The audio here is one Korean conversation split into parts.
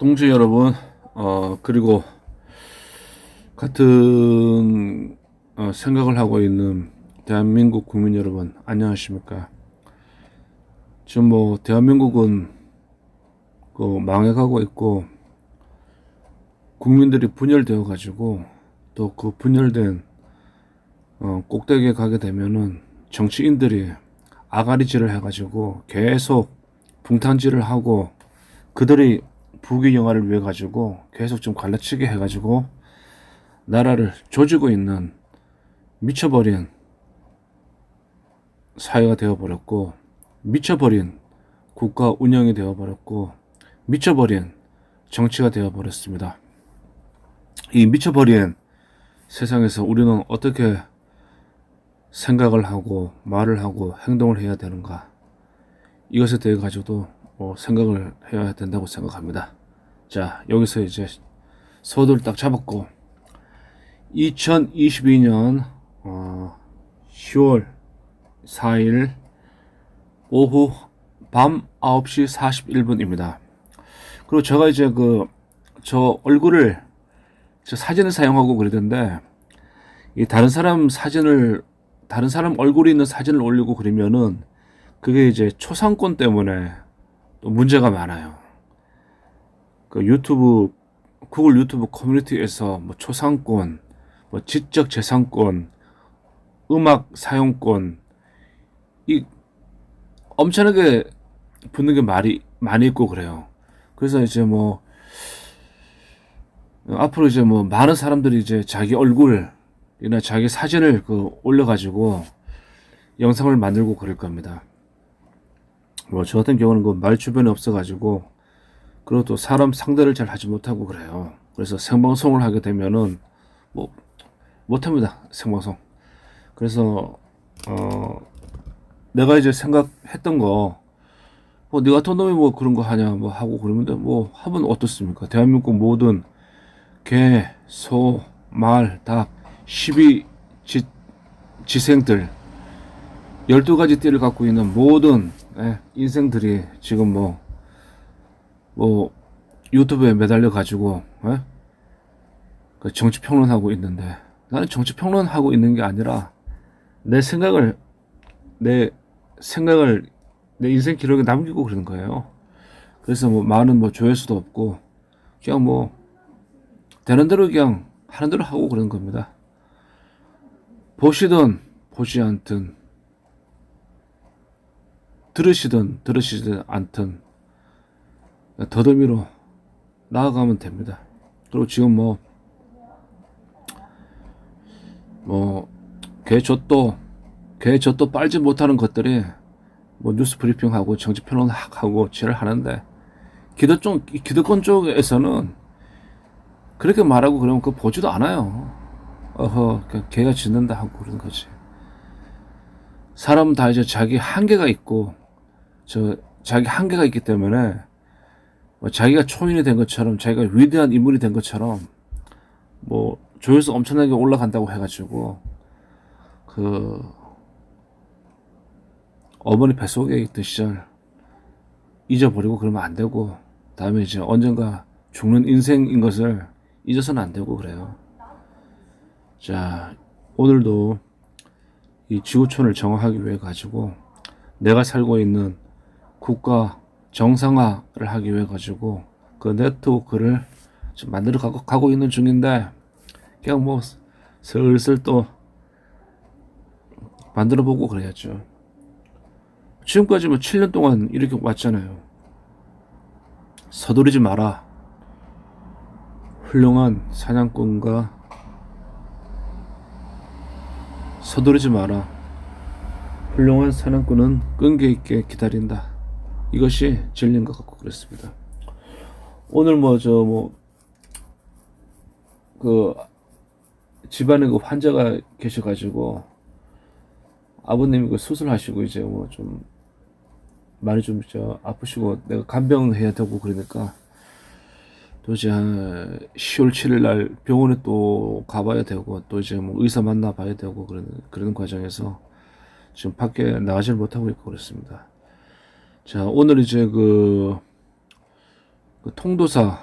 동지 여러분, 그리고 같은 생각을 하고 있는 대한민국 국민 여러분, 안녕하십니까? 지금 뭐 대한민국은 그 망해가고 있고 국민들이 분열되어 가지고 또 그 분열된 꼭대기에 가게 되면은 정치인들이 아가리질을 해가지고 계속 붕탄질을 하고 그들이 부귀 영화를 위해 가지고 계속 좀 갈라치게 해가지고 나라를 조지고 있는 미쳐버린 사회가 되어버렸고, 미쳐버린 국가 운영이 되어버렸고, 미쳐버린 정치가 되어버렸습니다. 이 미쳐버린 세상에서 우리는 어떻게 생각을 하고 말을 하고 행동을 해야 되는가, 이것에 대해 가지고도 생각을 해야 된다고 생각합니다. 자, 여기서 이제 서두를 딱 잡았고, 2022년 10월 4일 오후 밤 9시 41분입니다. 그리고 제가 이제 저 얼굴을 저 사진을 사용하고 그러던데, 이 다른 사람 얼굴이 있는 사진을 올리고 그러면은 그게 이제 초상권 때문에 또 문제가 많아요. 구글 유튜브 커뮤니티에서 뭐 초상권, 뭐 지적 재산권, 음악 사용권, 이 엄청나게 붙는 게 많이 있고 그래요. 그래서 이제 뭐 앞으로 이제 뭐 많은 사람들이 이제 자기 얼굴이나 자기 사진을 올려가지고 영상을 만들고 그럴 겁니다. 뭐 저 같은 경우는 그 말 주변에 없어가지고, 그리고 또 사람 상대를 잘 하지 못하고 그래요. 그래서 생방송을 하게 되면은 뭐 못합니다, 생방송. 그래서 내가 이제 생각했던 거, 뭐 네 같은 놈이 뭐 그런 거 하냐 뭐 하고 그러면 뭐 하면 어떻습니까? 대한민국 모든 개, 소, 말, 닭, 12 지생들, 12가지 띠를 갖고 있는 모든 인생들이 지금 뭐 유튜브에 매달려 가지고 그 정치 평론하고 있는데, 나는 정치 평론하고 있는 게 아니라 내 생각을 내 인생 기록에 남기고 그러는 거예요. 그래서 뭐 많은 뭐 조회수도 없고 그냥 뭐 되는 대로 그냥 하는 대로 하고 그러는 겁니다. 보시든 보지 않든, 들으시든 들으시든 않든 더듬이로 나아가면 됩니다. 그리고 지금 개젖도 빨지 못하는 것들이 뭐 뉴스 브리핑하고 정치 평론하고 지랄 하는데, 기득권 쪽에서는 그렇게 말하고 그러면 그거 보지도 않아요. 개가 짖는다 하고 그러는 거지. 사람은 다 이제 자기 한계가 있고, 자기 한계가 있기 때문에 뭐 자기가 초인이 된 것처럼, 자기가 위대한 인물이 된 것처럼 뭐 조회수 엄청나게 올라간다고 해가지고 어머니 뱃속에 있던 시절 잊어버리고 그러면 안 되고, 다음에 이제 언젠가 죽는 인생인 것을 잊어서는 안 되고 그래요. 자, 오늘도 이 지구촌을 정화하기 위해 가지고, 내가 살고 있는 국가 정상화를 하기 위해 가지고 그 네트워크를 좀 만들어 가고 있는 중인데, 그냥 뭐 슬슬 또 만들어 보고 그래야죠. 지금까지 뭐 7년 동안 이렇게 왔잖아요. 서두르지 마라. 훌륭한 사냥꾼과 서두르지 마라. 훌륭한 사냥꾼은 끈기 있게 기다린다. 이것이 진리인 것 같고 그렇습니다. 오늘 집안에 환자가 계셔가지고 아버님이 수술하시고 이제 좀 많이 좀 아프시고 내가 간병해야 되고 그러니까 또 이제 10월 7일 날 병원에 또 가봐야 되고, 또 이제 뭐 의사 만나봐야 되고 그러는 과정에서 지금 밖에 나가질 못하고 있고 그렇습니다. 자, 오늘 이제 통도사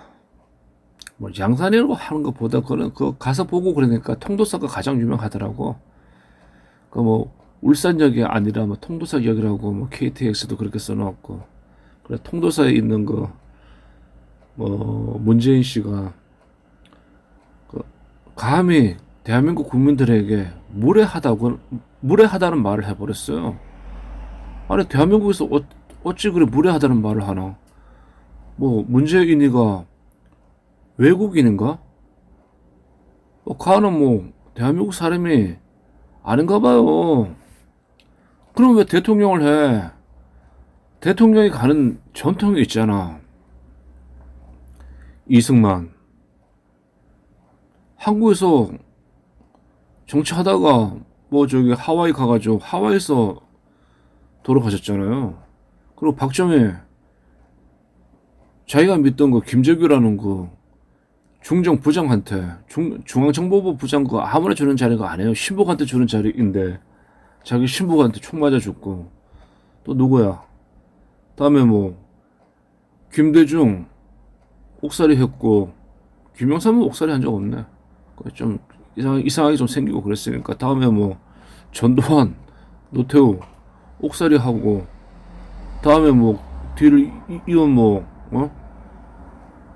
뭐 양산이라고 하는 것보다 그는 그 가서 보고 그러니까 통도사가 가장 유명하더라고. 그 뭐 울산역이 아니라 뭐 통도사역이라고 뭐 KTX도 그렇게 써놓았고. 그래 통도사에 있는 그 뭐 문재인 씨가 그 감히 대한민국 국민들에게 무례하다는 말을 해버렸어요. 아니 대한민국에서 어찌 그래 무례하다는 말을 하나? 뭐 문재인이가 외국인인가? 가는 뭐 대한민국 사람이 아닌가 봐요. 그럼 왜 대통령을 해? 대통령이 가는 전통이 있잖아. 이승만 한국에서 정치하다가 뭐 저기 하와이 가가지고 하와이에서 돌아가셨잖아요. 그리고 박정희 자기가 믿던 그 김재규라는 그 중정 부장한테 중앙정보부 부장 그 아무나 주는 자리가 아니에요. 신복한테 주는 자리인데 자기 신복한테 총 맞아 죽고. 또 누구야? 다음에 뭐 김대중 옥살이 했고 김영삼은 옥살이 한 적 없네. 좀 이상하게 좀 생기고 그랬으니까. 다음에 뭐 전두환, 노태우 옥살이 하고. 다음에 뭐 뒤를 이은 뭐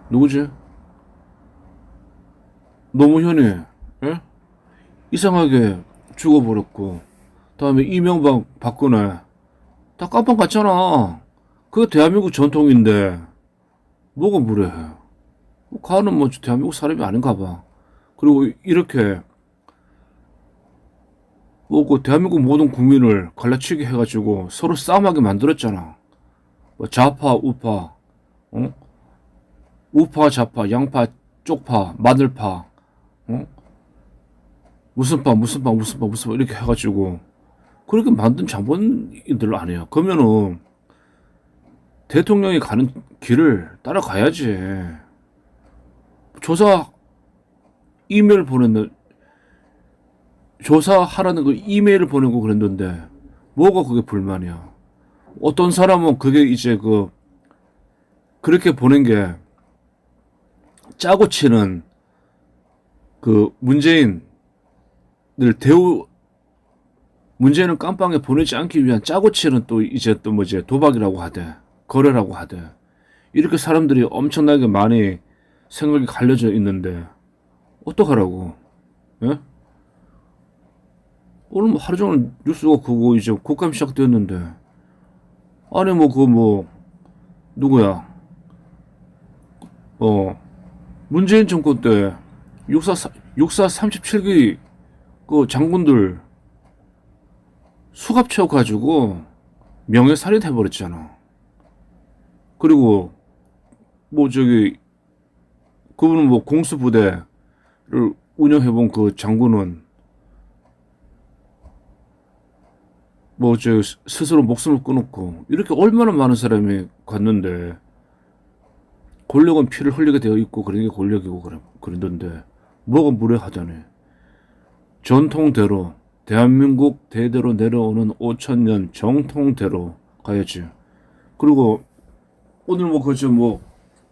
누구지? 노무현이 예? 이상하게 죽어버렸고. 다음에 이명박, 박근혜 다 깜빵 갔잖아. 그게 대한민국 전통인데 뭐가 무례해? 가는 뭐 대한민국 사람이 아닌가 봐. 그리고 이렇게 뭐 그 대한민국 모든 국민을 갈라치기 해가지고 서로 싸움하게 만들었잖아. 뭐 좌파, 우파, 어? 우파, 좌파, 양파, 쪽파, 마늘파, 어? 무슨 파 이렇게 해가지고 그렇게 만든 장본인들 아니야. 그러면은 대통령이 가는 길을 따라가야지. 조사 이메일 보냈는 조사하라는 그 이메일을 보내고 그랬는데 뭐가 그게 불만이야. 어떤 사람은 그게 이제 그렇게 보낸 게 짜고 치는 그 문재인을 문재인을 깜빵에 보내지 않기 위한 짜고 치는 또 이제 또 뭐지 도박이라고 하대. 거래라고 하대. 이렇게 사람들이 엄청나게 많이 생각이 갈려져 있는데 어떡하라고? 예? 오늘 뭐 하루 종일 뉴스가 그거 이제 국감 시작되었는데 아니 뭐 그거 뭐 누구야? 문재인 정권 때 육사 37기 그 장군들 수갑 채워가지고 명예살인 해버렸잖아. 그리고 뭐 저기 그분은 뭐 공수부대를 운영해본 그 장군은 뭐 저 스스로 목숨을 끊었고. 이렇게 얼마나 많은 사람이 갔는데 권력은 피를 흘리게 되어 있고 그런 게 권력이고 그러던데 뭐가 무례하다니. 전통대로 대한민국 대대로 내려오는 5천년 정통대로 가야지. 그리고 오늘 뭐 그저 뭐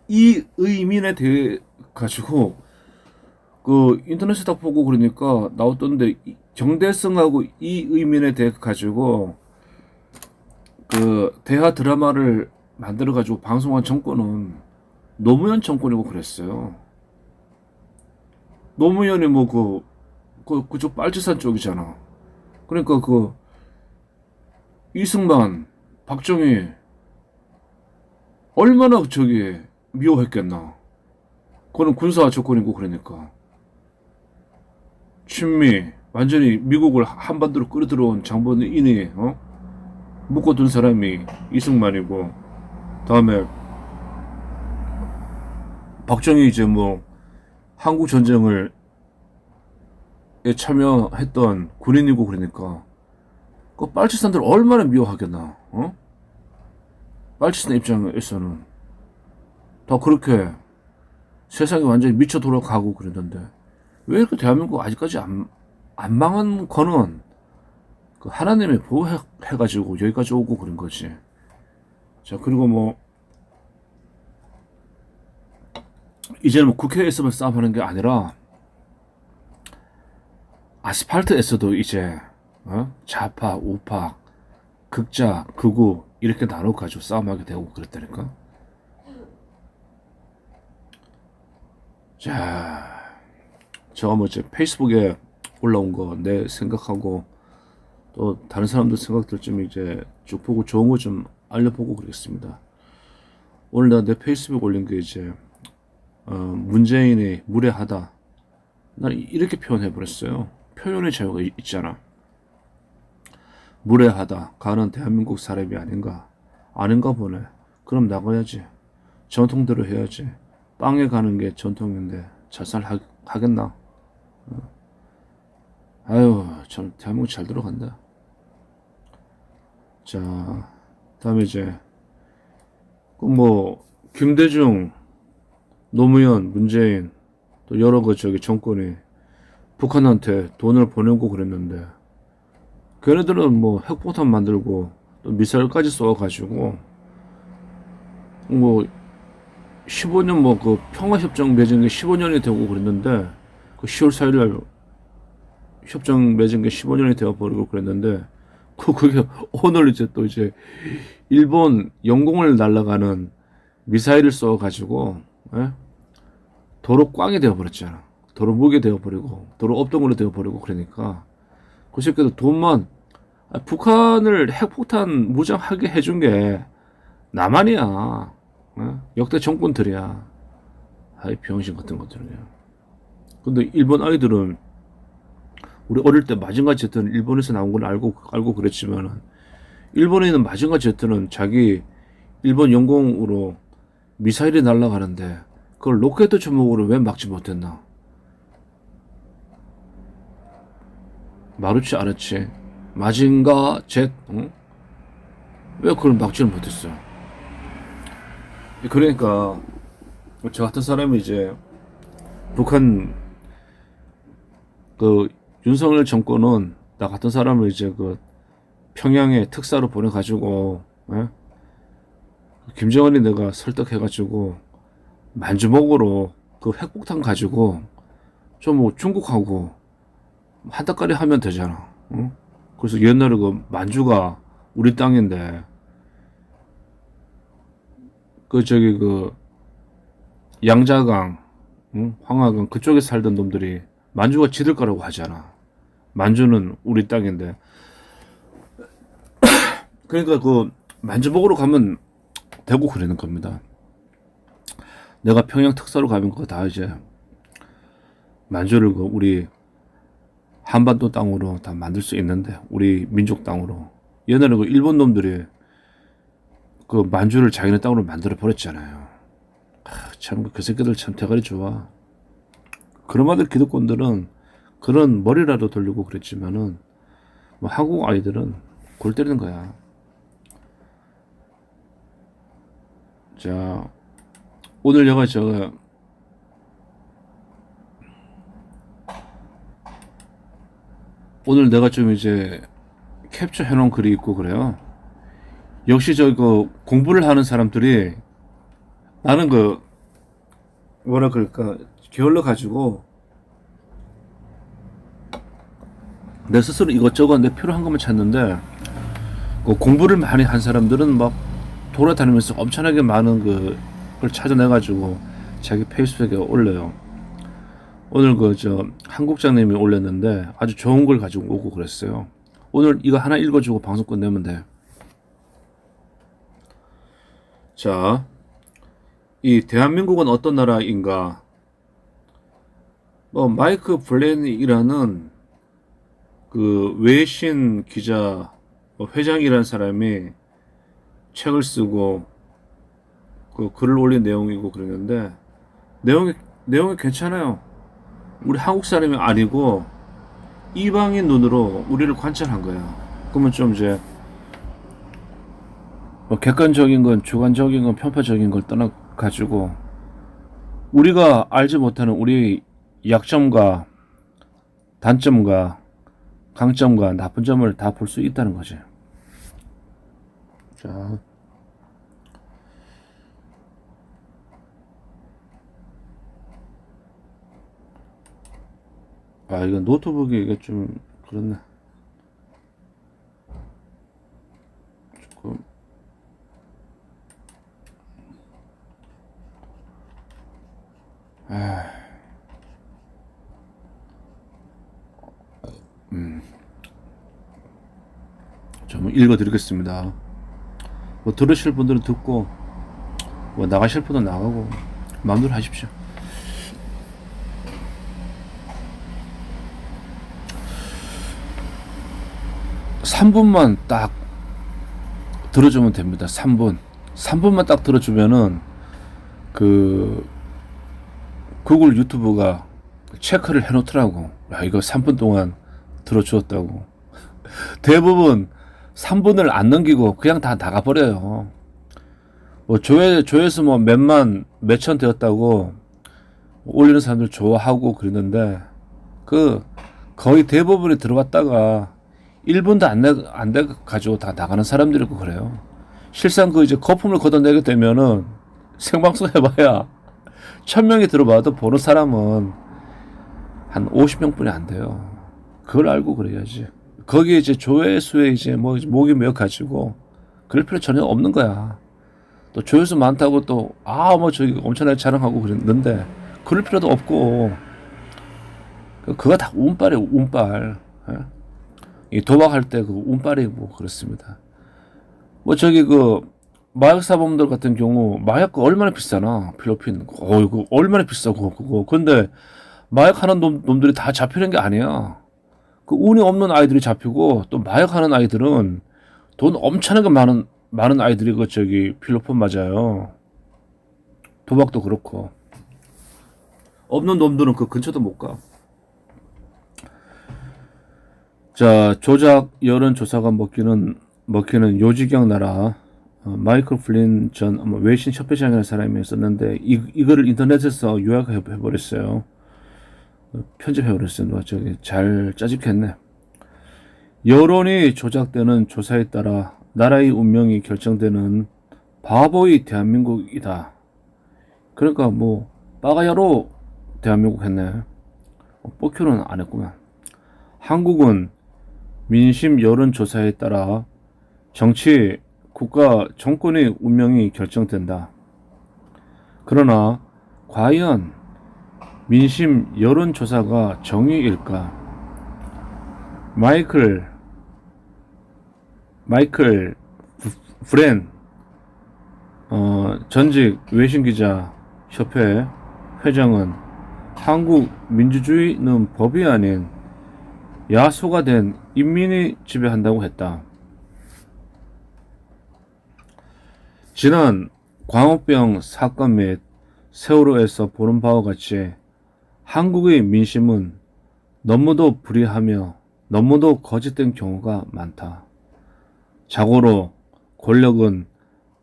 이의민에 대해 가지고 그 인터넷에 딱 보고 그러니까 나왔던데 정대성하고 이의민에 대해 가지고 그 대하 드라마를 만들어 가지고 방송한 정권은 노무현 정권이고 그랬어요. 노무현이 뭐 그쪽 빨치산 쪽이잖아. 그러니까 그 이승만, 박정희 얼마나 저기 미워했겠나. 그거는 군사 조건이고 그러니까. 친미 완전히 미국을 한반도로 끌어들어온 장본인이 묶어둔 사람이 이승만이고. 다음에 박정희 이제 뭐 한국 전쟁을 참여했던 군인이고 그러니까 그 빨치산들 얼마나 미워하겠나. 빨치산 입장에서는 다 그렇게 세상이 완전히 미쳐 돌아가고 그러는데 왜 이렇게 대한민국 아직까지 안 망한 거는 그 하나님이 보호해가지고 여기까지 오고 그런 거지. 자, 그리고 뭐 이제는 뭐 국회에서만 싸움하는 게 아니라 아스팔트에서도 이제 좌파, 우파, 극자, 극우 이렇게 나눠가지고 싸움하게 되고 그랬다니까. 자, 제가 뭐 이제 페이스북에 올라온 거 내 생각하고 또 다른 사람들 생각들 좀 이제 쭉 보고 좋은 거 좀 알려보고 그러겠습니다. 오늘 내가 내 페이스북 올린 게 이제 문재인이 무례하다. 난 이렇게 표현해 버렸어요. 표현의 자유가 있잖아. 무례하다. 가는 대한민국 사람이 아닌가 보네. 그럼 나가야지. 전통대로 해야지. 빵에 가는 게 전통인데 자살하겠나? 아유, 참 대한민국 잘 들어간다. 자, 다음에 이제 뭐 김대중, 노무현, 문재인 또 여러 그 저기 정권이 북한한테 돈을 보내고 그랬는데 걔네들은 뭐 핵폭탄 만들고 또 미사일까지 쏘아가지고 뭐 15년 뭐 그 평화협정 맺은 게 15년이 되고 그랬는데 그 10월 4일 날 협정 맺은 게 15년이 되어 버리고 그랬는데 그게 오늘 이제 또 이제 일본 영공을 날아가는 미사일을 쏘아가지고 도로 꽝이 되어버렸잖아. 도로 무게 되어버리고 도로 업동으로 되어버리고 그러니까 그 새끼들 돈만 북한을 핵폭탄 무장하게 해준 게 남한이야. 역대 정권들이야. 아이 병신 같은 것들이야. 근데 일본 아이들은 우리 어릴 때 마징가 제트는 일본에서 나온 걸 알고 그랬지만 일본에 있는 마징가 제트는 자기 일본 영공으로 미사일이 날아가는데 그걸 로켓 주먹으로 왜 막지 못했나? 마루치 알았지? 마징가 젯, 응? 왜 그걸 막지를 못했어? 그러니까 저 같은 사람이 이제 북한 그 윤석열 정권은 나 같은 사람을 이제 그 평양에 특사로 보내가지고 김정은이 내가 설득해가지고 만주먹으로 그 핵폭탄 가지고 좀 뭐 중국하고 한 달까리 하면 되잖아. 응? 그래서 옛날에 그 만주가 우리 땅인데 그 저기 그 양자강, 응? 황하강 그쪽에 살던 놈들이 만주가 지들 거라고 하잖아. 만주는 우리 땅인데 그러니까 그 만주먹으로 가면 되고 그러는 겁니다. 내가 평양 특사로 가면 그거 다 이제 만주를 그 우리 한반도 땅으로 다 만들 수 있는데 우리 민족 땅으로 옛날에 그 일본 놈들이 그 만주를 자기네 땅으로 만들어 버렸잖아요. 참 그 새끼들 참 대가리 좋아. 그런 아들 기득권들은 그런 머리라도 돌리고 그랬지만은 뭐 한국 아이들은 골 때리는 거야. 자, 오늘 오늘 내가 좀 이제 캡처 해놓은 글이 있고 그래요. 역시 저 그 공부를 하는 사람들이 나는 그 뭐라 그럴까 게을러 가지고 내 스스로 이것저것 내 필요한 것만 찾는데 그 공부를 많이 한 사람들은 막 돌아다니면서 엄청나게 많은 그걸 찾아내 가지고 자기 페이스북에 올려요. 오늘 그 저 한국장님이 올렸는데 아주 좋은 걸 가지고 오고 그랬어요. 오늘 이거 하나 읽어주고 방송 끝내면 돼. 자, 이 대한민국은 어떤 나라인가? 뭐 마이크 블레인이라는 그 외신 기자 회장이라는 사람이 책을 쓰고 그 글을 올린 내용이고 그러는데 내용이 괜찮아요. 우리 한국 사람이 아니고 이방인 눈으로 우리를 관찰한 거야. 그러면 좀 이제 뭐 객관적인 건 주관적인 건 편파적인 걸 떠나 가지고 우리가 알지 못하는 우리의 약점과 단점과 강점과 나쁜 점을 다 볼 수 있다는 거지. 자, 아, 이거 노트북이 이게 좀 그렇네. 조금. 좀 읽어드리겠습니다. 뭐 들으실 분들은 듣고 뭐 나가실 분은 나가고 마음대로 하십시오. 3분만 딱 들어주면 됩니다. 3분만 딱 들어주면은 그 구글 유튜브가 체크를 해놓더라고. 야, 이거 3분 동안 들어주었다고. 대부분 3분을 안 넘기고 그냥 다 나가버려요. 뭐 조회수 뭐 몇만 몇천 되었다고 올리는 사람들 좋아하고 그랬는데 그 거의 대부분이 들어갔다가 1분도 안 돼 가지고 다 나가는 사람들이고 그래요. 실상 그 이제 거품을 걷어내게 되면은 생방송 해봐야 1000명이 들어봐도 보는 사람은 한 50명뿐이 안 돼요. 그걸 알고 그래야지. 거기에 이제 조회수에 이제 뭐 목이 메어 가지고 그럴 필요 전혀 없는 거야. 또 조회수 많다고 또 뭐 저기 엄청나게 자랑하고 그랬는데 그럴 필요도 없고 그거 다 운빨이에요. 운빨. 이 도박할 때 그 운빨이고 그렇습니다. 뭐 저기 그 마약 사범들 같은 경우 마약 거 얼마나 비싸나 필리핀. 이거 얼마나 비싸고 그거. 근데 마약하는 놈들이 다 잡히는 게 아니야. 그 운이 없는 아이들이 잡히고 또 마약하는 아이들은 돈 엄청나게 많은 아이들이 그 저기 필리핀 맞아요. 도박도 그렇고 없는 놈들은 그 근처도 못 가. 자, 조작 여론조사가 먹히는 요지경 나라 마이클 플린 전 외신 협회장이라는 사람이 있었는데 이거를 인터넷에서 요약해버렸어요. 편집해버렸어요. 누가 저기 잘 짜집했네. 여론이 조작되는 조사에 따라 나라의 운명이 결정되는 바보의 대한민국이다. 그러니까 뭐 빠가야로 대한민국 했네. 뽑기로는 안 했구만. 한국은 민심 여론조사에 따라 정치, 국가, 정권의 운명이 결정된다. 그러나 과연 민심 여론조사가 정의일까? 마이클 브렌 전직 외신기자 협회 회장은 한국 민주주의는 법이 아닌 야소가 된 인민이 지배한다고 했다. 지난 광우병 사건 및 세월호에서 보는 바와 같이 한국의 민심은 너무도 불의하며 너무도 거짓된 경우가 많다. 자고로 권력은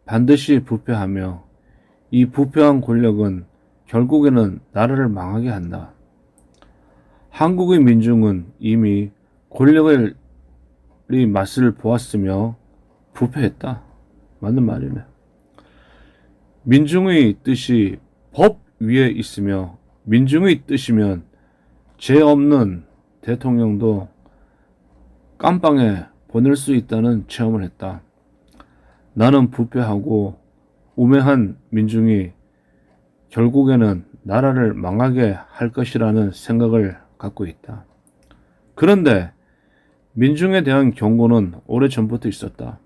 반드시 부패하며 이 부패한 권력은 결국에는 나라를 망하게 한다. 한국의 민중은 이미 권력의 맛을 보았으며 부패했다. 맞는 말이네. 민중의 뜻이 법 위에 있으며 민중의 뜻이면 죄 없는 대통령도 깜빵에 보낼 수 있다는 체험을 했다. 나는 부패하고 우매한 민중이 결국에는 나라를 망하게 할 것이라는 생각을 갖고 있다. 그런데 민중에 대한 경고는 오래전부터 있었다.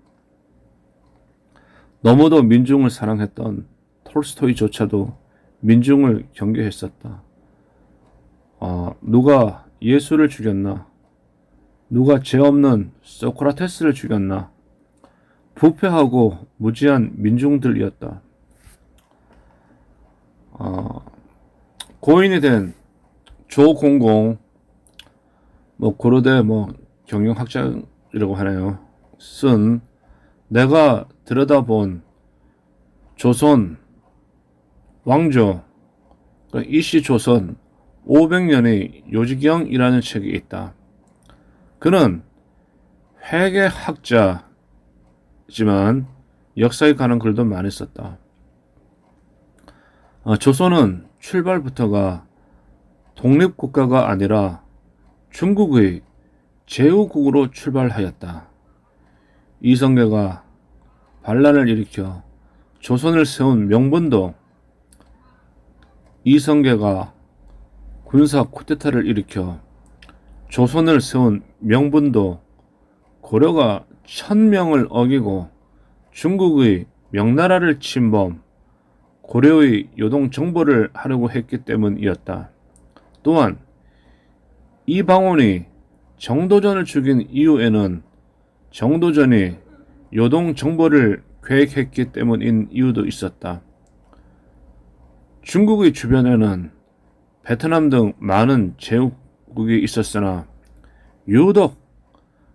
너무도 민중을 사랑했던 톨스토이조차도 민중을 경계했었다. 누가 예수를 죽였나? 누가 죄 없는 소크라테스를 죽였나? 부패하고 무지한 민중들이었다. 고인이 된 조공공, 고려대 경영학자이라고 하네요. 쓴 내가 들여다본 조선 왕조, 이씨 조선 500년의 요지경이라는 책이 있다. 그는 회계학자지만 역사에 관한 글도 많이 썼다. 조선은 출발부터가 독립국가가 아니라 중국의 제후국으로 출발하였다. 이성계가 반란을 일으켜 조선을 세운 명분도, 이성계가 군사 쿠데타를 일으켜 조선을 세운 명분도 고려가 천명을 어기고 중국의 명나라를 침범, 고려의 요동 정벌을 하려고 했기 때문이었다. 또한 이방원이 정도전을 죽인 이유에는 정도전이 요동 정벌을 계획했기 때문인 이유도 있었다. 중국의 주변에는 베트남 등 많은 제후국이 있었으나 유독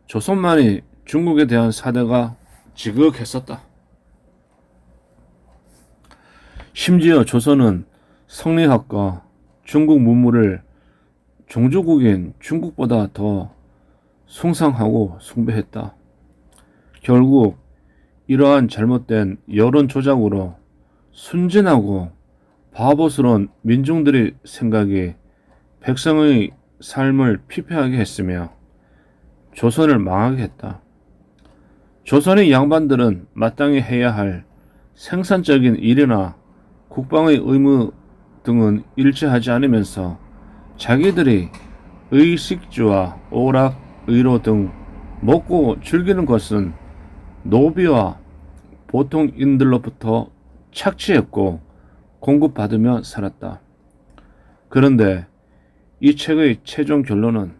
조선만이 중국에 대한 사대가 지극했었다. 심지어 조선은 성리학과 중국 문물을 종주국인 중국보다 더 숭상하고 숭배했다. 결국 이러한 잘못된 여론 조작으로 순진하고 바보스러운 민중들의 생각이 백성의 삶을 피폐하게 했으며 조선을 망하게 했다. 조선의 양반들은 마땅히 해야 할 생산적인 일이나 국방의 의무 등은 일치하지 않으면서 자기들이 의식주와 오락, 의로 등 먹고 즐기는 것은 노비와 보통인들로부터 착취했고 공급받으며 살았다. 그런데 이 책의 최종 결론은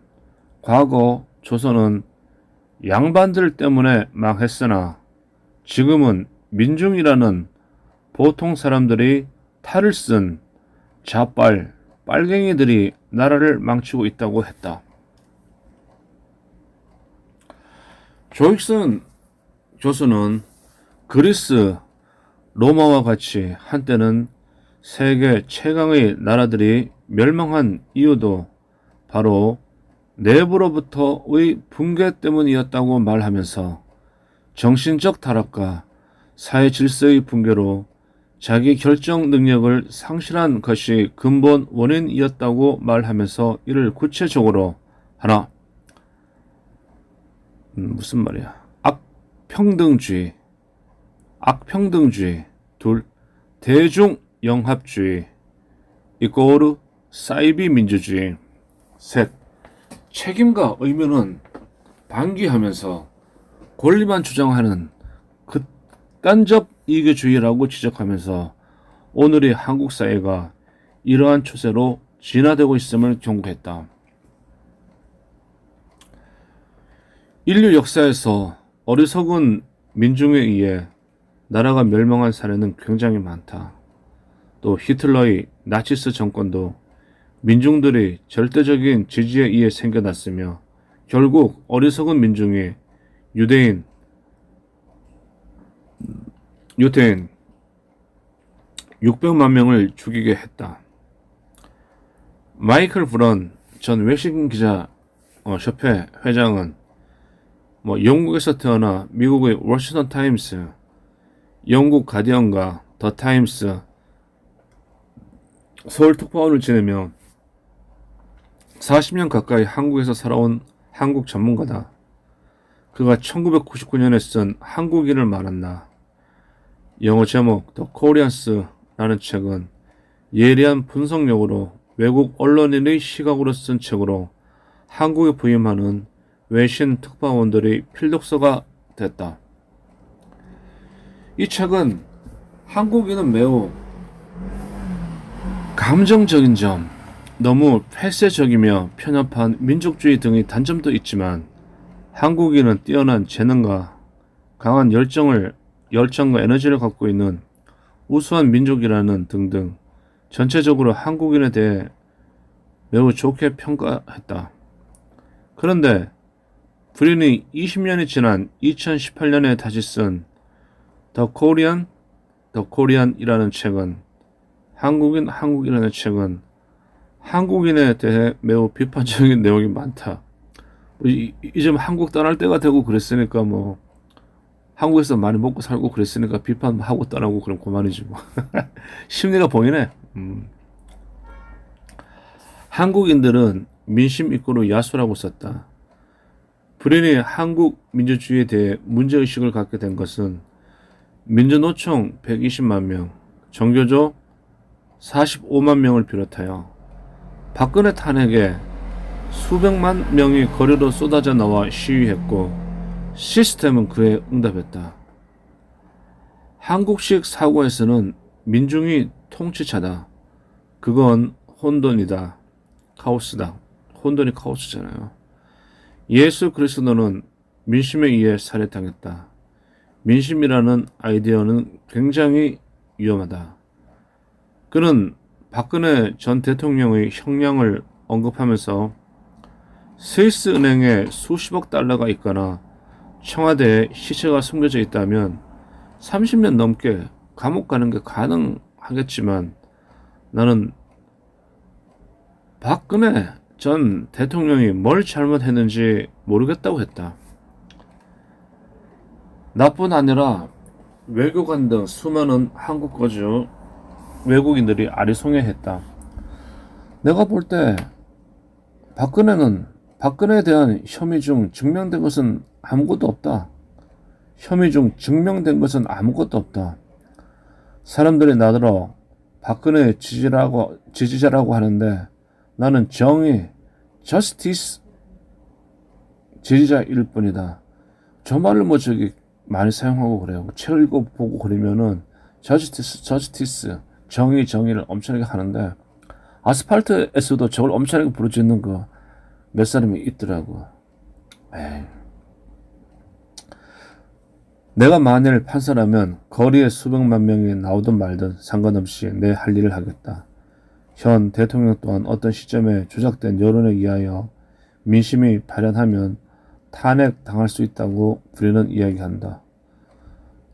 과거 조선은 양반들 때문에 망했으나 지금은 민중이라는 보통 사람들이 탈을 쓴 자빨, 빨갱이들이 나라를 망치고 있다고 했다. 조익슨 교수는 그리스, 로마와 같이 한때는 세계 최강의 나라들이 멸망한 이유도 바로 내부로부터의 붕괴 때문이었다고 말하면서 정신적 타락과 사회 질서의 붕괴로 자기 결정 능력을 상실한 것이 근본 원인이었다고 말하면서 이를 구체적으로 하나, 무슨 말이야? 악평등주의. 둘, 대중영합주의. 이꼬르 사이비 민주주의. 셋, 책임과 의무는 방기하면서 권리만 주장하는 극단적 이기주의라고 지적하면서 오늘의 한국 사회가 이러한 추세로 진화되고 있음을 경고했다. 인류 역사에서 어리석은 민중에 의해 나라가 멸망한 사례는 굉장히 많다. 또 히틀러의 나치스 정권도 민중들의 절대적인 지지에 의해 생겨났으며 결국 어리석은 민중이 유대인 600만 명을 죽이게 했다. 마이클 브런 전 외신기자 협회 회장은 영국에서 태어나 미국의 워싱턴 타임스, 영국 가디언과 더 타임스, 서울 특파원을 지내며 40년 가까이 한국에서 살아온 한국 전문가다. 그가 1999년에 쓴 한국인을 말한다. 영어 제목 더 코리안스라는 책은 예리한 분석력으로 외국 언론인의 시각으로 쓴 책으로 한국에 부임하는 외신 특파원들의 필독서가 됐다. 이 책은 한국인은 매우 감정적인 점, 너무 폐쇄적이며 편협한 민족주의 등의 단점도 있지만 한국인은 뛰어난 재능과 강한 열정과 에너지를 갖고 있는 우수한 민족이라는 등등 전체적으로 한국인에 대해 매우 좋게 평가했다. 그런데 브린이 20년이 지난 2018년에 다시 쓴 더 코리안이라는 책은 한국이라는 책은 한국인에 대해 매우 비판적인 내용이 많다. 이제 한국 떠날 때가 되고 그랬으니까 한국에서 많이 먹고 살고 그랬으니까 비판하고 떠나고 그럼 그만이지 심리가 보이네. 한국인들은 민심 이끌어 야수라고 썼다. 불현이 한국 민주주의에 대해 문제의식을 갖게 된 것은 민주노총 120만 명, 정교조 45만 명을 비롯하여 박근혜 탄핵에 수백만 명이 거리로 쏟아져 나와 시위했고 시스템은 그에 응답했다. 한국식 사고에서는 민중이 통치자다. 그건 혼돈이다. 카오스다. 혼돈이 카오스잖아요. 예수 그리스도는 민심에 의해 살해당했다. 민심이라는 아이디어는 굉장히 위험하다. 그는 박근혜 전 대통령의 형량을 언급하면서 스위스 은행에 수십억 달러가 있거나 청와대에 시체가 숨겨져 있다면 30년 넘게 감옥 가는 게 가능하겠지만 나는 박근혜 전 대통령이 뭘 잘못했는지 모르겠다고 했다. 나뿐 아니라 외교관 등 수많은 한국 거주 외국인들이 아리송해했다. 내가 볼 때 박근혜에 대한 혐의 중 증명된 것은 아무것도 없다. 혐의 중 증명된 것은 아무것도 없다. 사람들이 나더러 박근혜 지지자라고 하는데 나는 정의, justice 지지자일 뿐이다. 저 말을 뭐 저기 많이 사용하고 그래요. 책 읽어보고 그러면은 justice, 정의를 엄청나게 하는데 아스팔트에서도 저걸 엄청나게 부르짖는 그 몇 사람이 있더라고. 에이. 내가 만일 판사라면 거리에 수백만 명이 나오든 말든 상관없이 내 할 일을 하겠다. 현 대통령 또한 어떤 시점에 조작된 여론에 의하여 민심이 발현하면 탄핵 당할 수 있다고 불리는 이야기한다.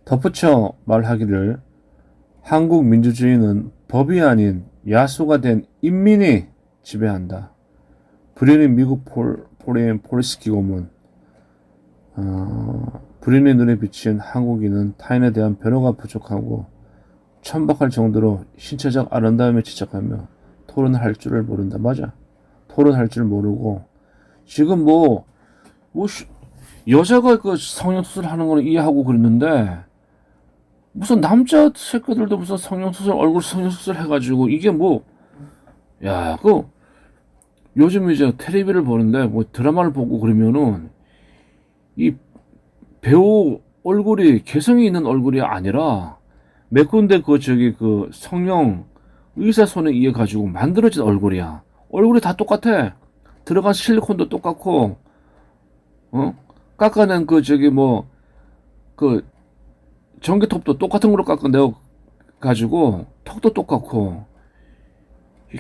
덧붙여 말하기를 한국 민주주의는 법이 아닌 야수가 된 인민이 지배한다. 불현의 미국 포레인 폴리시 고문 불현의 눈에 비친 한국인은 타인에 대한 배려가 부족하고 천박할 정도로 신체적 아름다움에 집착하며 토론할 줄을 모른다. 맞아. 토론할 줄 모르고 지금 여자가 그 성형수술 하는 거는 이해하고 그랬는데 무슨 남자 새끼들도 무슨 성형수술 얼굴 성형수술 해가지고 이게 요즘 이제 텔레비를 보는데 드라마를 보고 그러면은 이 배우 얼굴이 개성이 있는 얼굴이 아니라 몇 군데 그 성형 의사 손에 의해 가지고 만들어진 얼굴이야. 얼굴이 다 똑같아. 들어간 실리콘도 똑같고, 깎아낸 전기톱도 똑같은 걸로 깎아내어 가지고 턱도 똑같고.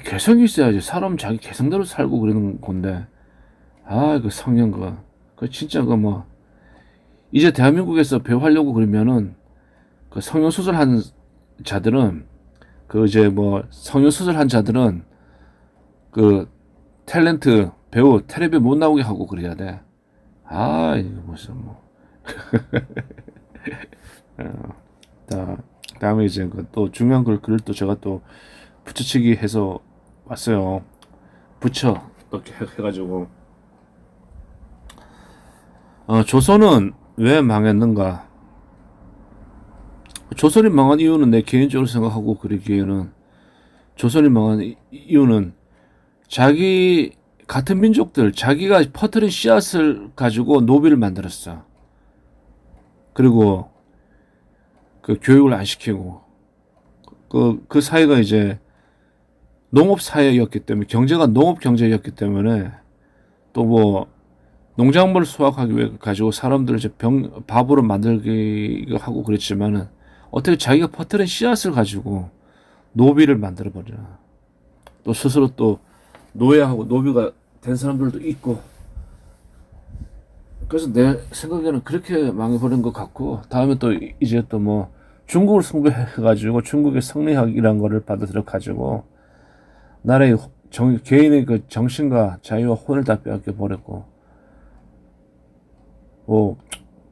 개성이 있어야지. 사람 자기 개성대로 살고 그러는 건데. 그 성형 진짜 이제 대한민국에서 배우 하려고 그러면은 그 성형수술한 자들은 성형수술한 자들은 그 탤런트 배우 텔레비 못 나오게 하고 그래야 돼. 이거 무슨 다음에 이제 또 중요한 글을 또 제가 또 붙여치기 해서 왔어요. 붙여 이렇게 해가지고 조선은 왜 망했는가? 조선이 망한 이유는 내 개인적으로 생각하고 그러기에는 조선이 망한 이유는 자기 같은 민족들 자기가 퍼뜨린 씨앗을 가지고 노비를 만들었어. 그리고 그 교육을 안 시키고 그 사회가 이제 농업 사회였기 때문에 경제가 농업 경제였기 때문에 또 농작물을 수확하기 위해 가지고 사람들을 이제 밥으로 만들기 하고 그랬지만은 어떻게 자기가 퍼뜨린 씨앗을 가지고 노비를 만들어 버리나. 또 스스로 또 노예하고 노비가 된 사람들도 있고. 그래서 내 생각에는 그렇게 망해버린 것 같고, 다음에 또 이제 또 중국을 숭배해가지고 중국의 성리학이란 거를 받아들여 가지고 나라의 개인의 그 정신과 자유와 혼을 다 빼앗겨 버렸고,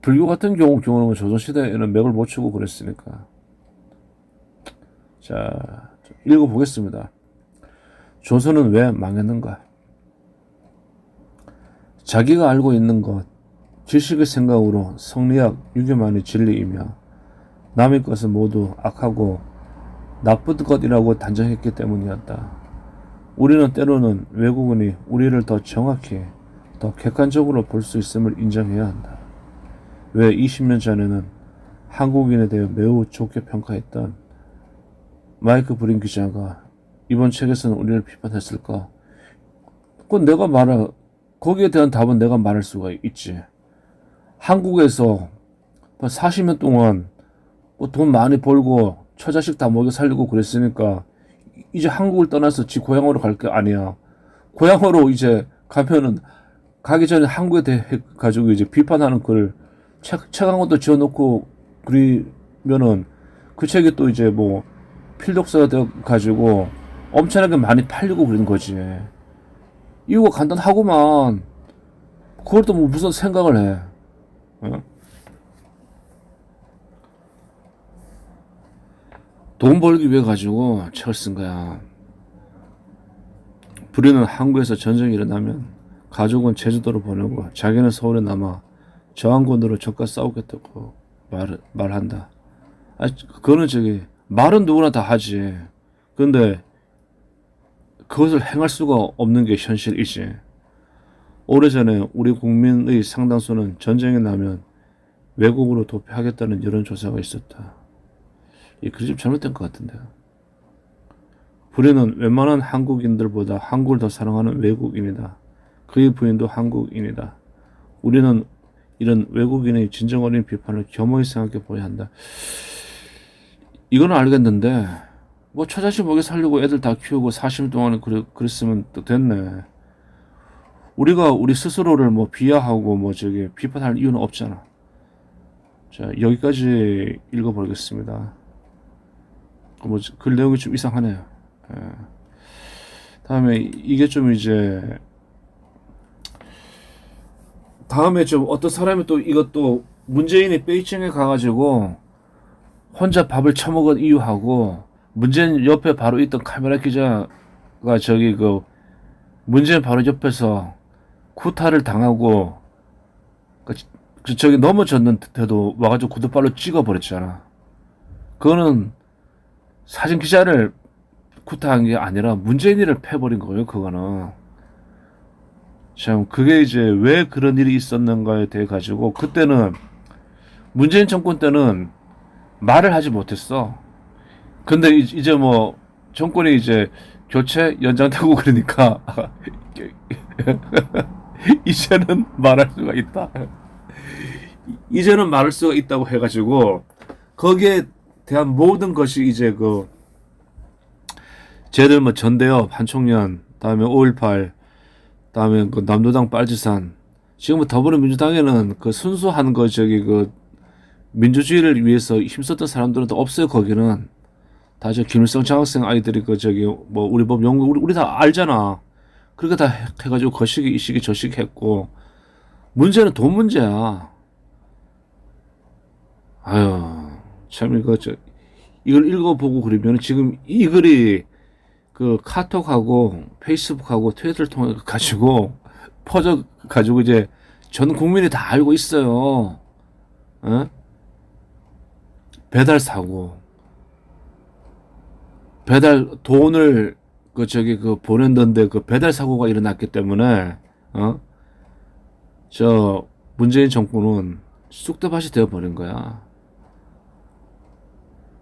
불교 같은 경우는 조선시대에는 맥을 못 추고 그랬으니까. 자, 읽어보겠습니다. 조선은 왜 망했는가? 자기가 알고 있는 것, 지식의 생각으로 성리학, 유교만이 진리이며 남의 것은 모두 악하고 나쁜 것이라고 단정했기 때문이었다. 우리는 때로는 외국인이 우리를 더 정확히, 더 객관적으로 볼 수 있음을 인정해야 한다. 왜 20년 전에는 한국인에 대해 매우 좋게 평가했던 마이크 브린 기자가 이번 책에서는 우리를 비판했을까? 그건 거기에 대한 답은 내가 말할 수가 있지. 한국에서 40년 동안 돈 많이 벌고 처자식 다 먹여 살리고 그랬으니까 이제 한국을 떠나서 지 고향으로 갈 게 아니야. 고향으로 이제 가면은 가기 전에 한국에 대해 가지고 이제 비판하는 글을 책 한 권도 지어놓고 그리면은 그 책이 또 이제 뭐 필독서가 되어 가지고 엄청나게 많이 팔리고 그러는 거지. 이거 간단하구만. 그걸 또 뭐 무슨 생각을 해. 어? 돈 벌기 위해 가지고 책을 쓴 거야. 불의는 한국에서 전쟁이 일어나면 가족은 제주도로 보내고 자기는 서울에 남아 저항군으로 적과 싸우겠다고 말한다. 그거는 말은 누구나 다 하지. 근데 그것을 행할 수가 없는 게 현실이지. 오래전에 우리 국민의 상당수는 전쟁이 나면 외국으로 도피하겠다는 여론조사가 있었다. 이 글이 좀 잘못된 것 같은데요. 불의는 웬만한 한국인들보다 한국을 더 사랑하는 외국인이다. 그의 부인도 한국인이다. 우리는 이런 외국인의 진정 어린 비판을 겸허히 생각해 보아야 한다. 이거는 알겠는데 뭐 처자식 먹여 살리고 애들 다 키우고 40년 동안 그랬으면 또 됐네. 우리가 우리 스스로를 뭐 비하하고 뭐 비판할 이유는 없잖아. 자, 여기까지 읽어보겠습니다. 뭐 글 내용이 좀 이상하네요. 예. 다음에 이게 좀 이제 다음에 좀 어떤 사람이 또 이것도 문재인이 베이징에 가가지고 혼자 밥을 처먹은 이유하고 문재인 옆에 바로 있던 카메라 기자가 문재인 바로 옆에서 쿠타를 당하고 넘어졌는데도 와가지고 구두발로 찍어버렸잖아. 그거는 사진 기자를 쿠타한 게 아니라 문재인이를 패버린 거예요. 그거는 참 그게 이제 왜 그런 일이 있었는가에 대해 가지고 그때는 문재인 정권 때는 말을 하지 못했어. 근데 이제 뭐 정권이 이제 교체 연장되고 그러니까 이제는 말할 수가 있다. 이제는 말할 수가 있다고 해가지고 거기에 대한 모든 것이 이제 쟤들 뭐 전대협 한총련 다음에 5.18 다음에 남도당 빨치산 지금 뭐 더불어민주당에는 순수한 민주주의를 위해서 힘썼던 사람들은 또 없어요. 거기는 다 김일성 장학생 아이들이 뭐 우리 법 연구 우리 다 알잖아. 그렇게 다 해가지고 거시기 이시기 저시기 했고 문제는 돈 문제야. 아유 참 이걸 읽어보고 그러면 지금 이 글이 카톡하고 페이스북하고 트위터를 통해 가지고 퍼져 가지고 이제 전 국민이 다 알고 있어요. 어? 배달 사고 돈을 보냈는데 배달 사고가 일어났기 때문에 문재인 정권은 쑥대밭이 되어버린 거야.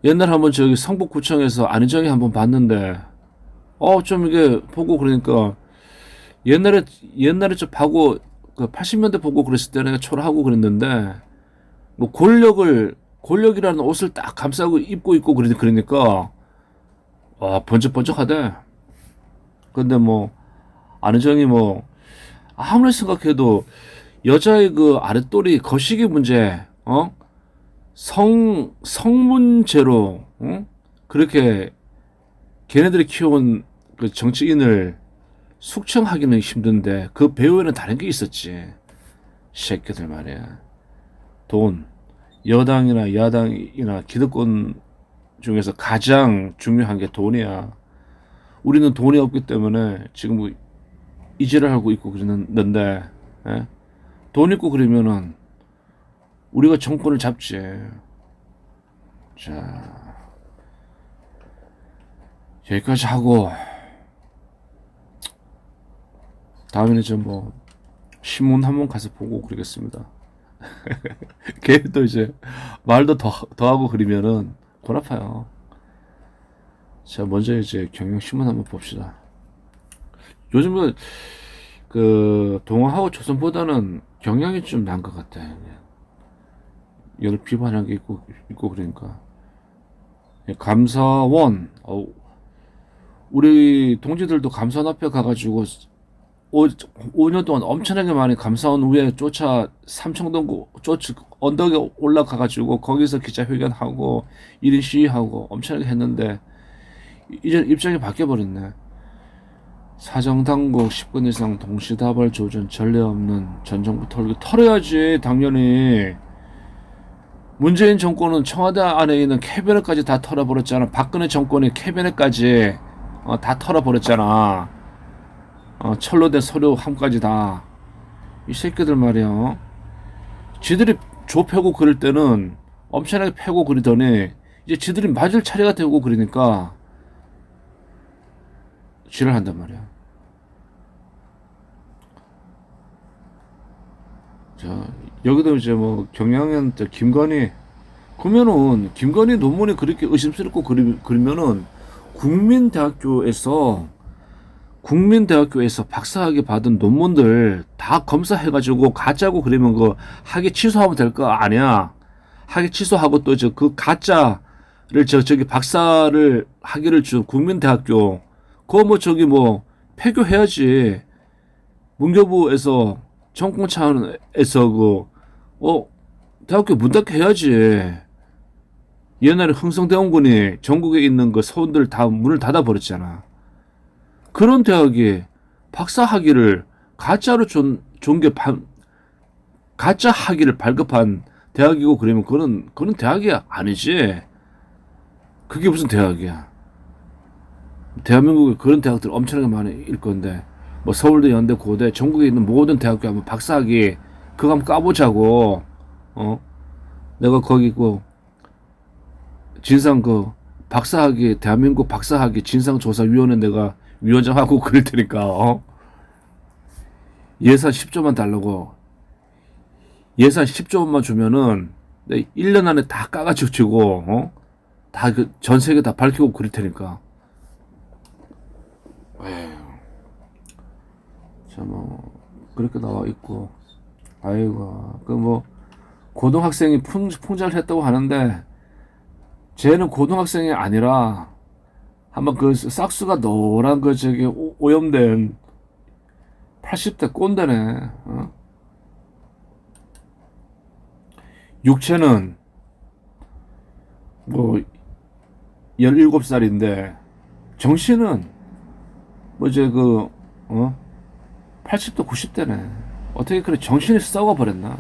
옛날 한번 성북구청에서 안희정이 한번 봤는데 좀 이게 보고 그러니까 옛날에 좀 봐고 80년대 보고 그랬을 때 내가 초라하고 그랬는데 뭐 권력이라는 옷을 딱 감싸고 입고 있고 그러니까 번쩍번쩍하대. 근데 뭐 안희정이 뭐 아무리 생각해도 여자의 아랫돌이 거시기 문제 성문제로 그렇게 걔네들이 키워온 정치인을 숙청하기는 힘든데 그 배후에는 다른 게 있었지. 새끼들 말이야. 돈. 여당이나 야당이나 기득권 중에서 가장 중요한 게 돈이야. 우리는 돈이 없기 때문에 지금 이지를 하고 있고 그러는데 예? 돈 있고 그러면은 우리가 정권을 잡지. 자, 여기까지 하고 다음에는 좀 뭐 신문 한번 가서 보고 그러겠습니다. 걔도 이제 말도 더 하고 그러면은 골 아파요. 자, 먼저 이제 경향신문 한번 봅시다. 요즘은 그 동아하고 조선보다는 경향이 좀 나은 것 같아. 여러 비판한 게 있고 그러니까. 감사원, 우리 동지들도 감사원 앞에 가가지고 5년 동안 엄청나게 많이 감사원 위에 쫓아 삼청동 쫓아 언덕에 올라가가지고 거기서 기자회견하고 1인 시위하고 엄청나게 했는데 이제 입장이 바뀌어버렸네. 사정당국 10분 이상 동시다발 조준 전례 없는 전 정부 털어야지 당연히. 문재인 정권은 청와대 안에 있는 캐비넷까지 다 털어버렸잖아. 박근혜 정권이 캐비넷까지 다 털어버렸잖아. 철로 된 서류 함까지 다. 이 새끼들 말이야. 지들이 조 펴고 그럴 때는 엄청나게 패고 그러더니 이제 지들이 맞을 차례가 되고 그러니까 지랄한단 말이야. 자, 여기도 이제 뭐 경향은 김건희 그러면은 김건희 논문이 그렇게 의심스럽고 그러면은 국민대학교에서 박사학위 받은 논문들 다 검사해가지고 가짜고 그러면 그 학위 취소하면 될 거 아니야. 학위 취소하고 또 그 가짜를 저기 박사를 학위를 준 국민대학교 그거 뭐 저기 뭐 폐교해야지. 문교부에서 정권 차원에서 대학교 문 닫게 해야지. 옛날에 흥성대원군이 전국에 있는 그 서원들 다 문을 닫아버렸잖아. 그런 대학이 박사 학위를 가짜로 가짜 학위를 발급한 대학이고 그러면 그건 대학이 아니지. 그게 무슨 대학이야. 대한민국에 그런 대학들 엄청나게 많을 건데 뭐 서울대, 연대, 고대, 전국에 있는 모든 대학교 한번 박사학위 그거 한번 까보자고. 내가 거기 진상 박사학위 대한민국 박사학위 진상조사위원회 내가 위원장하고 그럴 테니까 예산 10조만 달라고. 예산 10조만 주면은 1년 안에 다 까가지고 주고 다 전 세계 다 밝히고 그럴 테니까. 에휴. 자, 뭐 그렇게 나와 있고. 아이고, 고등학생이 풍자를 했다고 하는데 쟤는 고등학생이 아니라 한번 그 싹수가 노란 저기 오염된 80대 꼰대네. 육체는 뭐 17살인데 정신은 뭐 이제 80대 90대네. 어떻게 그래 정신이 썩어버렸나.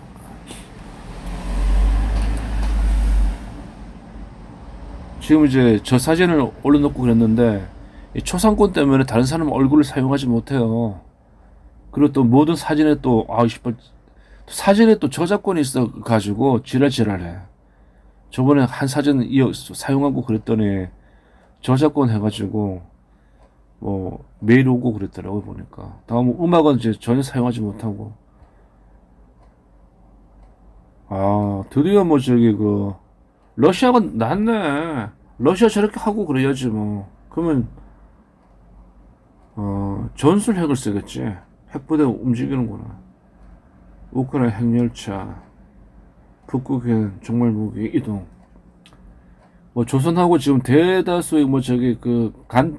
지금 이제 저 사진을 올려놓고 그랬는데 이 초상권 때문에 다른 사람 얼굴을 사용하지 못해요. 그리고 또 모든 사진에 또 사진에 또 저작권이 있어 가지고 지랄해. 저번에 한 사진 사용하고 그랬더니 저작권 해가지고 뭐 메일 오고 그랬더라고 보니까. 다음 음악은 이제 전혀 사용하지 못하고. 드디어 뭐 저기 러시아가 낫네. 러시아 저렇게 하고 그래야지 뭐. 그러면 전술 핵을 쓰겠지. 핵부대 움직이는구나. 우크라이나 핵열차, 북극행 정말 무기 이동. 뭐 조선하고 지금 대다수의 뭐 저기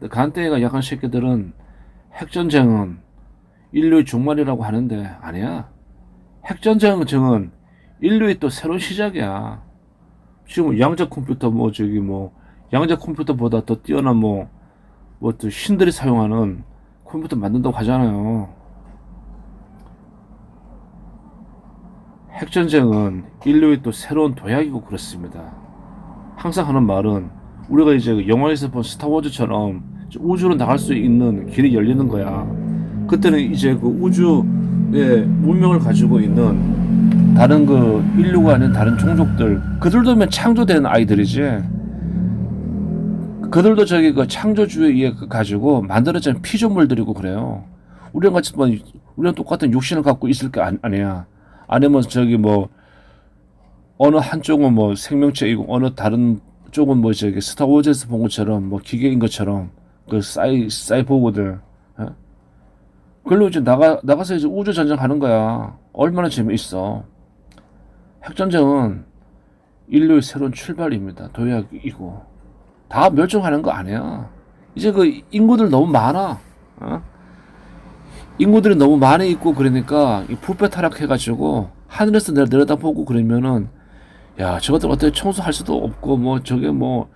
간대가 약한 새끼들은 핵전쟁은 인류의 종말이라고 하는데 아니야. 핵전쟁은 인류의 또 새로운 시작이야. 지금 양자 컴퓨터 양자 컴퓨터보다 더 뛰어난 또 신들이 사용하는 컴퓨터 만든다고 하잖아요. 핵전쟁은 인류의 또 새로운 도약이고 그렇습니다. 항상 하는 말은 우리가 이제 영화에서 본 스타워즈처럼 우주로 나갈 수 있는 길이 열리는 거야. 그때는 이제 우주 문명을 가지고 있는 다른 그 인류가 아닌 다른 종족들, 그들도면 창조된 아이들이지. 그들도 저기 그 창조주에 의해 가지고 만들어진 피조물들이고 그래요. 우리랑 같이 뭐 우리랑 똑같은 육신을 갖고 있을 게 아니야. 아니면 저기 뭐 어느 한쪽은 뭐 생명체이고 어느 다른 쪽은 뭐 저기 스타워즈에서 본 것처럼 뭐 기계인 것처럼 그 사이보그들. 어? 그걸로 이제 나가서 이제 우주 전쟁하는 거야. 얼마나 재미있어. 핵전쟁은 인류의 새로운 출발입니다. 도약이고 다 멸종하는 거 아니야. 이제 그 인구들 너무 많아. 어? 인구들이 너무 많이 있고 그러니까 이 부패 타락해가지고 하늘에서 내려다보고 그러면은 야 저것들 어떻게 청소할 수도 없고 뭐 저게 뭐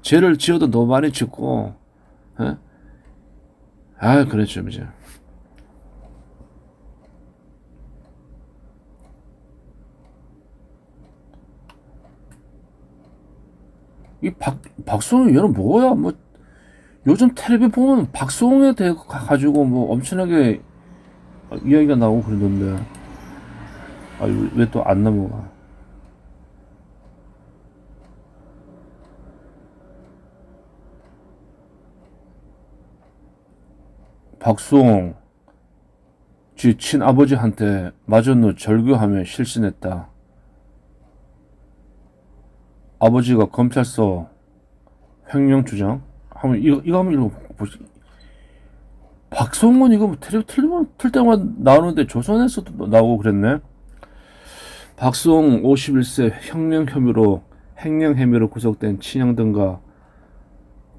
죄를 지어도 너무 많이 짓고 어? 아 그랬죠 이제. 이 박수홍이 얘는 뭐야? 뭐 요즘 텔레비 보면 박수홍에 대해 가지고 뭐 엄청나게 이야기가 나오고 그러던데 아 왜 또 안 넘어가? 박수홍 지 친아버지한테 마전노 절교하며 실신했다. 아버지가 검찰서 횡령 주장? 한번 이거 한번 읽어보시. 박성훈 이거 뭐 텔레비전 틀 때마다 나오는데 조선에서도 나오고 그랬네. 박수홍 51세 횡령 혐의로 구속된 친형 등과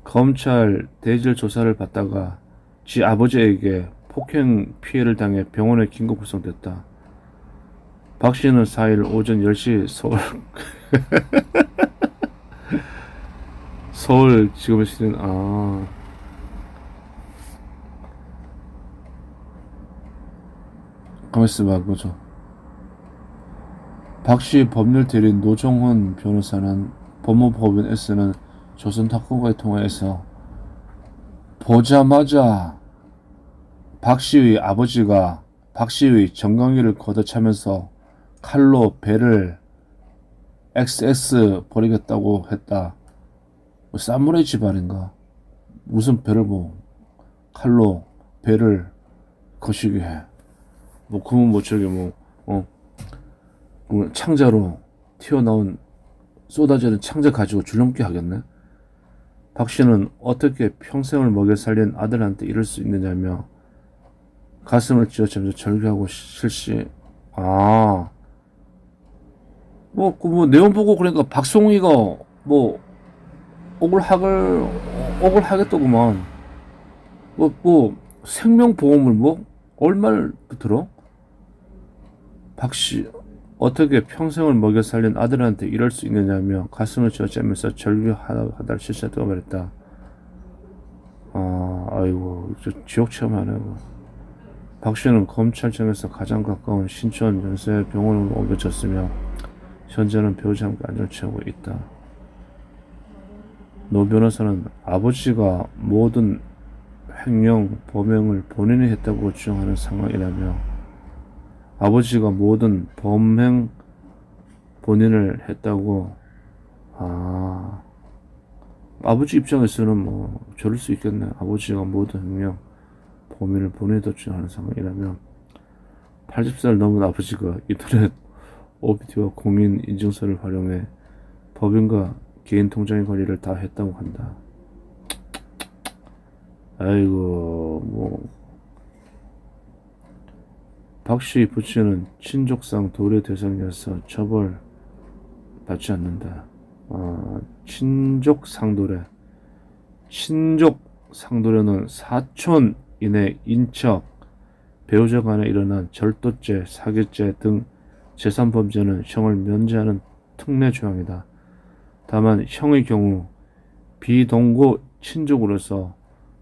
검찰 대질 조사를 받다가 지 아버지에게 폭행 피해를 당해 병원에 긴급 구속됐다. 박 씨는 4일 오전 10시 서울 지검에 실은 가만있어 봐 보죠. 박씨 법률 대리인 노정훈 변호사는 법무법인에서는 조선탁권과의 통화에서 보자마자 박씨의 아버지가 박씨의 정강이를 걷어차면서 칼로 배를 XX 버리겠다고 했다. 뭐 사무라이 집안인가? 무슨 배를 뭐 칼로 배를 거시게 해. 뭐 그러면 뭐 저기 뭐 창자로 튀어나온 쏟아지는 창자 가지고 줄넘기 하겠네. 박 씨는 어떻게 평생을 먹여 살린 아들한테 이럴 수 있느냐며 가슴을 쥐어짜면서 절규하고 실시. 뭐 내용 보고 그러니까 박송이가 뭐 억울하겠더구만. 뭐 생명보험을 뭐 얼마를 들어? 박씨 어떻게 평생을 먹여 살린 아들한테 이럴 수 있느냐며 가슴을 쥐어짜면서 절규하다를 실시했다고 말했다. 아이고 지옥 체험하네요. 박 씨는 검찰청에서 가장 가까운 신촌 연세병원으로 옮겨졌으며 현재는 배우자 함께 안정을 취하고 있다. 노 변호사는 아버지가 모든 횡령, 범행을 본인이 했다고 주장하는 상황이라며 아버지가 모든 범행 본인을 했다고. 아버지 입장에서는 뭐 저럴 수 있겠네. 아버지가 모든 횡령, 범인을 본인이 주장하는 상황이라며 80살 넘은 아버지가 인터넷 OBT와 공인 인증서를 활용해 법인과 개인 통장의 관리를 다 했다고 한다. 아이고 뭐 박씨 부친은 친족상 도래 대상이어서 처벌 받지 않는다. 친족 상도례는 사촌 이내 인척 배우자 간에 일어난 절도죄, 사기죄 등 재산범죄는 형을 면제하는 특례 조항이다. 다만 형의 경우 비동거 친족으로서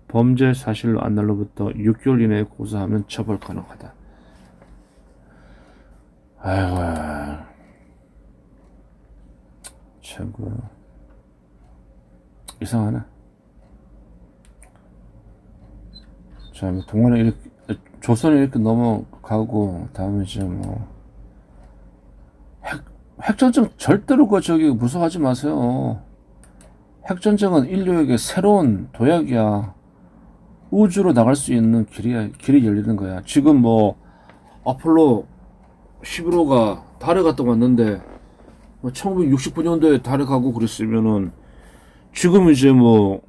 범죄 사실로 안 날로부터 6개월 이내에 고소하면 처벌 가능하다. 아이고 참 이상하네. 자, 동안에 이렇게 조선에 이렇게 넘어가고 가고, 다음에 이제 뭐, 핵전쟁 절대로 저기 무서워하지 마세요. 핵전쟁은 인류에게 새로운 도약이야. 우주로 나갈 수 있는 길이 열리는 거야. 지금 뭐, 아폴로 11호가 달에 갔다 왔는데, 1969년도에 달에 가고 그랬으면은, 지금 이제 뭐,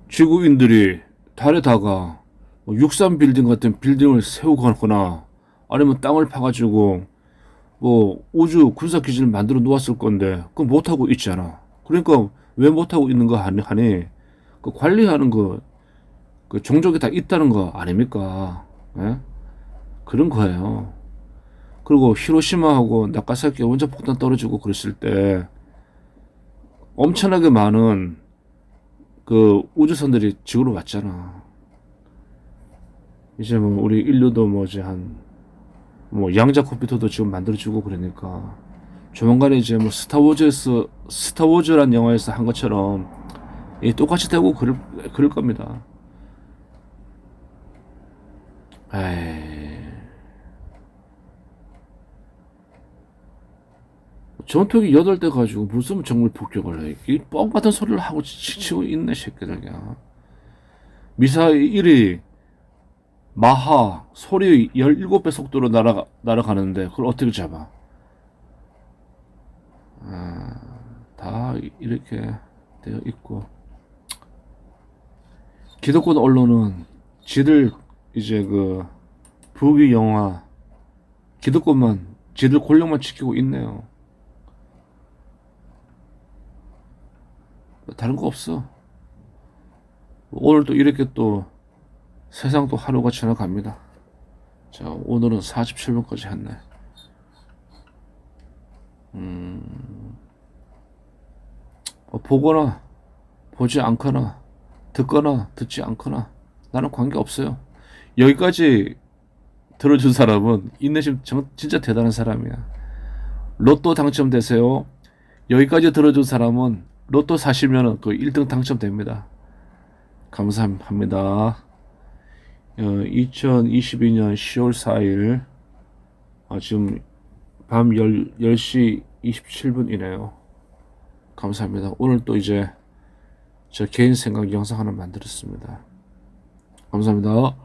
지구인들이 달에다가 63 빌딩 같은 빌딩을 세우고 가거나, 아니면 땅을 파가지고, 뭐, 우주 군사기지를 만들어 놓았을 건데, 그거 못하고 있잖아. 그러니까, 왜 못하고 있는 거 하니, 그 관리하는 그 종족이 다 있다는 거 아닙니까? 예? 그런 거예요. 그리고 히로시마하고 나가사키 원자폭탄 떨어지고 그랬을 때 엄청나게 많은 그 우주선들이 지구로 왔잖아. 이제 뭐 우리 인류도 뭐 이제 뭐 양자 컴퓨터도 지금 만들어주고 그러니까 조만간에 이제 뭐 스타워즈란 영화에서 한 것처럼 똑같이 되고 그럴 겁니다. 에이. 전투기 8대 가지고 무슨 정밀 폭격을 해. 이 뻥 같은 소리를 하고 치고 있네, 새끼들이야. 미사일이 마하, 소리 17배 속도로 날아가는데, 그걸 어떻게 잡아? 다 이렇게 되어 있고. 기득권 언론은 지들 이제 그 부귀 영화, 기득권만, 지들 권력만 지키고 있네요. 다른 거 없어. 오늘 또 이렇게 또 세상 또 하루가 지나갑니다. 자, 오늘은 47분까지 했네. 보거나 보지 않거나 듣거나 듣지 않거나 나는 관계 없어요. 여기까지 들어준 사람은 인내심 진짜 대단한 사람이야. 로또 당첨되세요. 여기까지 들어준 사람은 로또 사시면 그 1등 당첨됩니다. 감사합니다. 2022년 10월 4일 지금 밤 10시 27분이네요. 감사합니다. 오늘 또 이제 저 개인 생각 영상 하나 만들었습니다. 감사합니다.